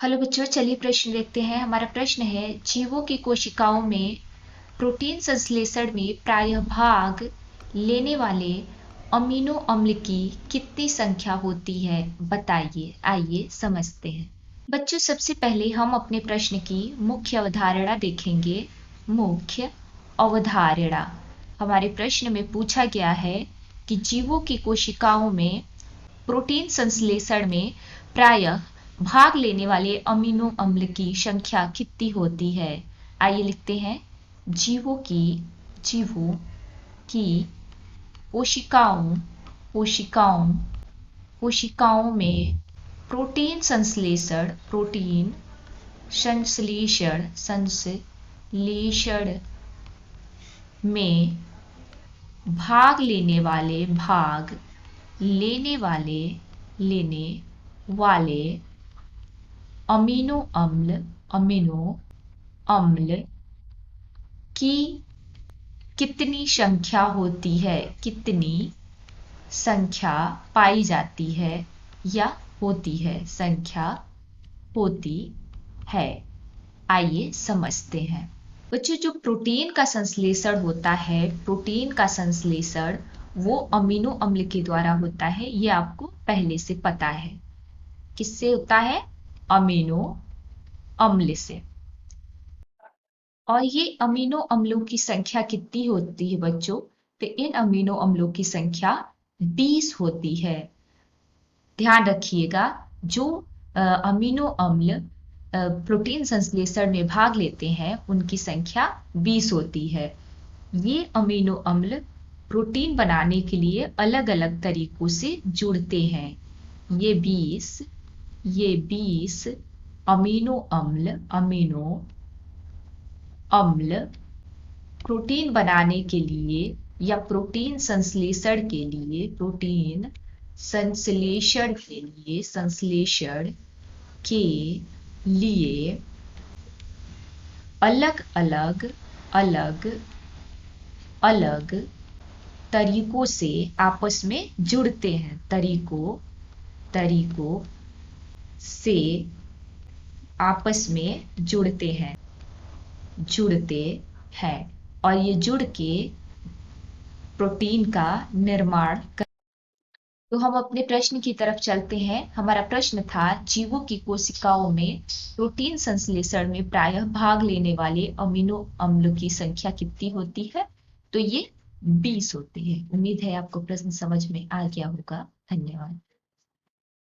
Hello बच्चों, चलिए प्रश्न देखते हैं। हमारा प्रश्न है, जीवों की कोशिकाओं में प्रोटीन संश्लेषण में प्रायः भाग लेने वाले अमीनो अम्ल की कितनी संख्या होती है, बताइए। आइए समझते हैं। बच्चों, सबसे पहले हम अपने प्रश्न की मुख्य अवधारणा देखेंगे। मुख्य अवधारणा हमारे प्रश्न में पूछा गया है कि जीवों की कोशिकाओं में प्रोटीन संश्लेषण में प्रायः भाग लेने वाले अमीनो अम्ल की संख्या कितनी होती है। आइए लिखते हैं। जीवों की कोशिकाओं में प्रोटीन संश्लेषण में भाग लेने वाले अमीनो अम्ल की कितनी संख्या होती है, कितनी संख्या पाई जाती है या होती है, संख्या होती है। आइए समझते हैं। बच्चों, जो प्रोटीन का संश्लेषण होता है, प्रोटीन का संश्लेषण वो अमीनो अम्ल के द्वारा होता है। ये आपको पहले से पता है। किससे होता है? अमीनो अम्ल से। और ये अमीनो अम्लों की संख्या कितनी होती है बच्चों? तो इन अमीनो अम्लों की संख्या 20 होती है। ध्यान रखिएगा, जो अमीनो अम्ल प्रोटीन संश्लेषण में भाग लेते हैं उनकी संख्या 20 होती है। ये अमीनो अम्ल प्रोटीन बनाने के लिए अलग अलग तरीकों से जुड़ते हैं। ये 20 अमीनो अम्ल प्रोटीन बनाने के लिए या प्रोटीन संश्लेषण के लिए अलग तरीकों से आपस में जुड़ते हैं। तरीकों से आपस में जुड़ते हैं और ये जुड़ के प्रोटीन का निर्माण कर। तो हम अपने प्रश्न की तरफ चलते हैं। हमारा प्रश्न था, जीवों की कोशिकाओं में प्रोटीन संश्लेषण में प्रायः भाग लेने वाले अमीनो अम्ल की संख्या कितनी होती है? तो ये 20 होती है। उम्मीद है आपको प्रश्न समझ में आ गया होगा। धन्यवाद।